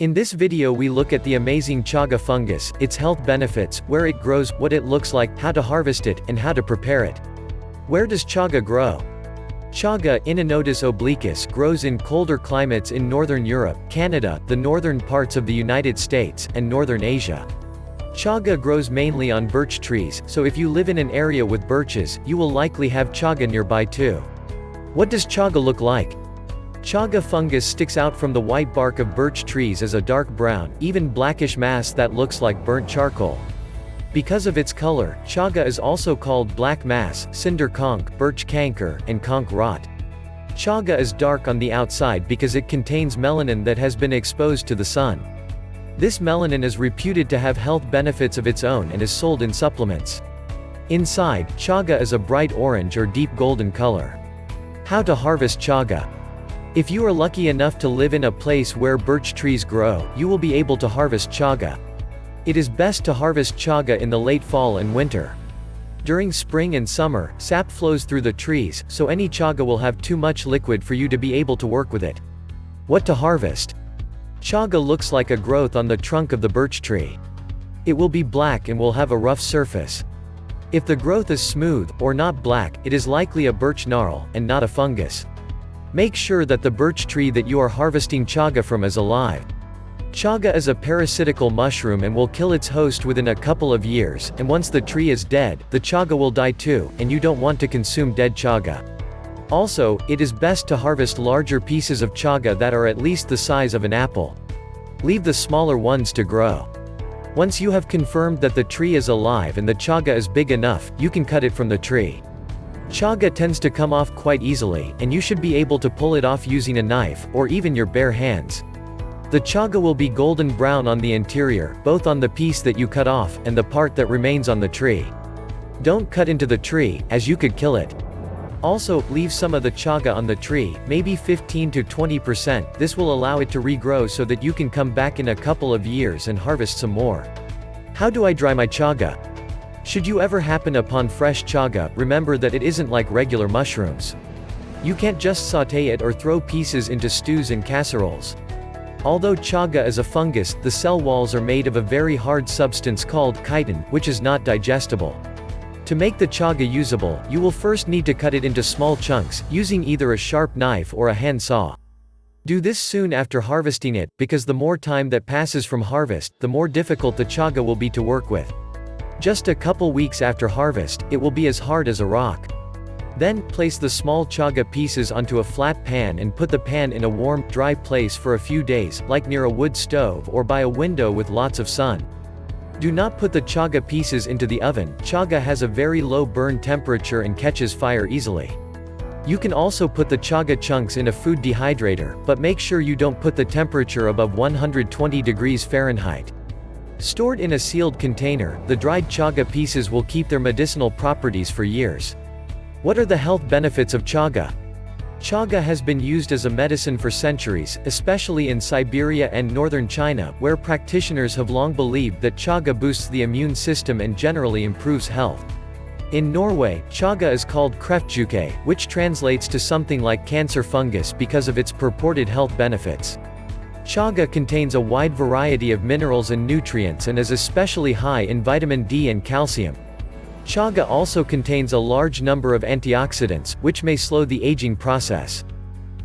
In this video we look at the amazing chaga fungus, its health benefits, where it grows, what it looks like, how to harvest it, and how to prepare it. Where does chaga grow? Chaga, Inonotus obliquus, grows in colder climates in northern Europe, Canada, the northern parts of the United States, and northern Asia. Chaga grows mainly on birch trees, so if you live in an area with birches, you will likely have chaga nearby too. What does chaga look like? Chaga fungus sticks out from the white bark of birch trees as a dark brown, even blackish mass that looks like burnt charcoal. Because of its color, chaga is also called black mass, cinder conch, birch canker, and conch rot. Chaga is dark on the outside because it contains melanin that has been exposed to the sun. This melanin is reputed to have health benefits of its own and is sold in supplements. Inside, chaga is a bright orange or deep golden color. How to harvest chaga? If you are lucky enough to live in a place where birch trees grow, you will be able to harvest chaga. It is best to harvest chaga in the late fall and winter. During spring and summer, sap flows through the trees, so any chaga will have too much liquid for you to be able to work with it. What to harvest? Chaga looks like a growth on the trunk of the birch tree. It will be black and will have a rough surface. If the growth is smooth, or not black, it is likely a birch gnarl, and not a fungus. Make sure that the birch tree that you are harvesting chaga from is alive. Chaga is a parasitical mushroom and will kill its host within a couple of years, and once the tree is dead, the chaga will die too, and you don't want to consume dead chaga. Also, it is best to harvest larger pieces of chaga that are at least the size of an apple. Leave the smaller ones to grow. Once you have confirmed that the tree is alive and the chaga is big enough, you can cut it from the tree. Chaga tends to come off quite easily, and you should be able to pull it off using a knife, or even your bare hands. The chaga will be golden brown on the interior, both on the piece that you cut off, and the part that remains on the tree. Don't cut into the tree, as you could kill it. Also, leave some of the chaga on the tree, maybe 15 to 20%, this will allow it to regrow so that you can come back in a couple of years and harvest some more. How do I dry my chaga? Should you ever happen upon fresh chaga, remember that it isn't like regular mushrooms. You can't just sauté it or throw pieces into stews and casseroles. Although chaga is a fungus, the cell walls are made of a very hard substance called chitin, which is not digestible. To make the chaga usable, you will first need to cut it into small chunks, using either a sharp knife or a hand saw. Do this soon after harvesting it, because the more time that passes from harvest, the more difficult the chaga will be to work with. Just a couple weeks after harvest, it will be as hard as a rock. Then, place the small chaga pieces onto a flat pan and put the pan in a warm, dry place for a few days, like near a wood stove or by a window with lots of sun. Do not put the chaga pieces into the oven, chaga has a very low burn temperature and catches fire easily. You can also put the chaga chunks in a food dehydrator, but make sure you don't put the temperature above 120 degrees Fahrenheit. Stored in a sealed container, the dried chaga pieces will keep their medicinal properties for years. What are the health benefits of chaga? Chaga has been used as a medicine for centuries, especially in Siberia and northern China, where practitioners have long believed that chaga boosts the immune system and generally improves health. In Norway, chaga is called kreftjuke, which translates to something like cancer fungus because of its purported health benefits. Chaga contains a wide variety of minerals and nutrients and is especially high in vitamin D and calcium. Chaga also contains a large number of antioxidants, which may slow the aging process.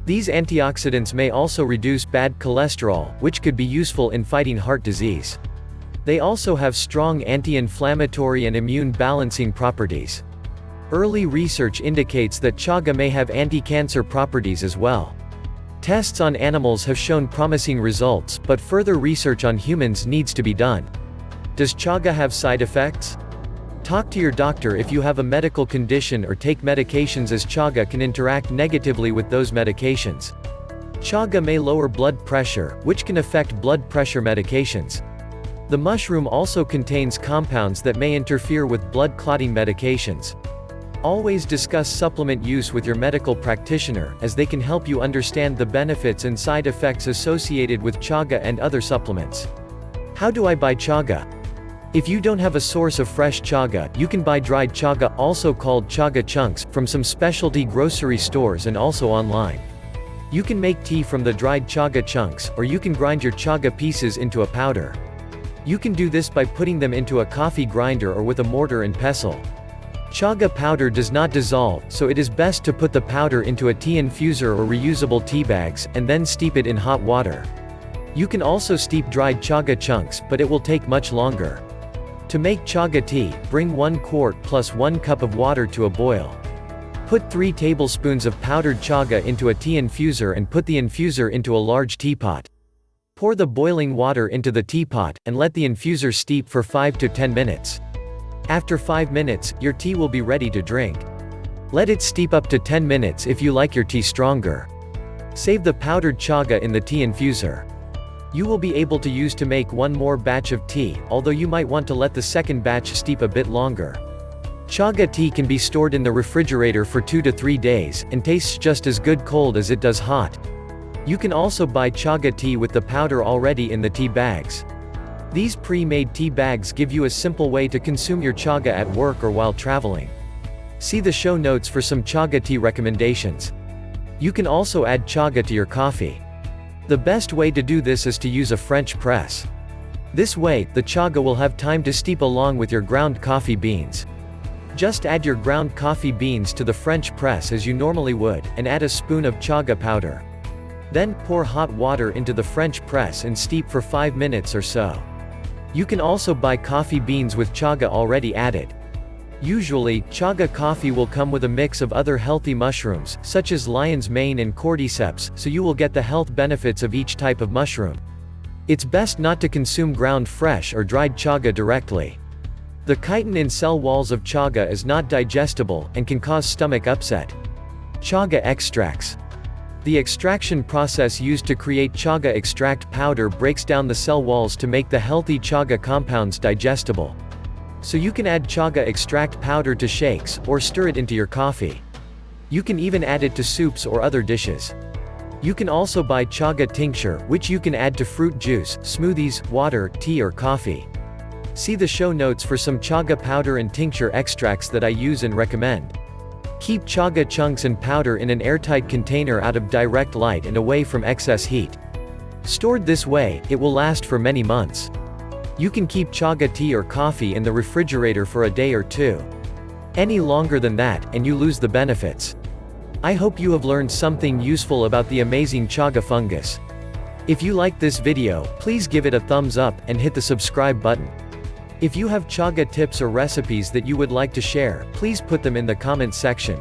These antioxidants may also reduce bad cholesterol, which could be useful in fighting heart disease. They also have strong anti-inflammatory and immune balancing properties. Early research indicates that chaga may have anti-cancer properties as well. Tests on animals have shown promising results, but further research on humans needs to be done. Does chaga have side effects? Talk to your doctor if you have a medical condition or take medications, as chaga can interact negatively with those medications. Chaga may lower blood pressure, which can affect blood pressure medications. The mushroom also contains compounds that may interfere with blood clotting medications. Always discuss supplement use with your medical practitioner, as they can help you understand the benefits and side effects associated with chaga and other supplements. How do I buy chaga? If you don't have a source of fresh chaga, you can buy dried chaga, also called chaga chunks, from some specialty grocery stores and also online. You can make tea from the dried chaga chunks, or you can grind your chaga pieces into a powder. You can do this by putting them into a coffee grinder or with a mortar and pestle. Chaga powder does not dissolve, so it is best to put the powder into a tea infuser or reusable tea bags, and then steep it in hot water. You can also steep dried chaga chunks, but it will take much longer. To make chaga tea, bring 1 quart plus 1 cup of water to a boil. Put 3 tablespoons of powdered chaga into a tea infuser and put the infuser into a large teapot. Pour the boiling water into the teapot, and let the infuser steep for 5 to 10 minutes. After 5 minutes, your tea will be ready to drink. Let it steep up to 10 minutes if you like your tea stronger. Save the powdered chaga in the tea infuser. You will be able to use to make one more batch of tea, although you might want to let the second batch steep a bit longer. Chaga tea can be stored in the refrigerator for 2 to 3 days, and tastes just as good cold as it does hot. You can also buy chaga tea with the powder already in the tea bags. These pre-made tea bags give you a simple way to consume your chaga at work or while traveling. See the show notes for some chaga tea recommendations. You can also add chaga to your coffee. The best way to do this is to use a French press. This way, the chaga will have time to steep along with your ground coffee beans. Just add your ground coffee beans to the French press as you normally would, and add a spoon of chaga powder. Then, pour hot water into the French press and steep for 5 minutes or so. You can also buy coffee beans with chaga already added. Usually, chaga coffee will come with a mix of other healthy mushrooms, such as lion's mane and cordyceps, so you will get the health benefits of each type of mushroom. It's best not to consume ground fresh or dried chaga directly. The chitin in cell walls of chaga is not digestible, and can cause stomach upset. Chaga extracts. The extraction process used to create chaga extract powder breaks down the cell walls to make the healthy chaga compounds digestible. So you can add chaga extract powder to shakes, or stir it into your coffee. You can even add it to soups or other dishes. You can also buy chaga tincture, which you can add to fruit juice, smoothies, water, tea or coffee. See the show notes for some chaga powder and tincture extracts that I use and recommend. Keep chaga chunks and powder in an airtight container out of direct light and away from excess heat. Stored this way, it will last for many months. You can keep chaga tea or coffee in the refrigerator for a day or 2. Any longer than that, and you lose the benefits. I hope you have learned something useful about the amazing chaga fungus. If you liked this video, please give it a thumbs up, and hit the subscribe button. If you have chaga tips or recipes that you would like to share, please put them in the comments section.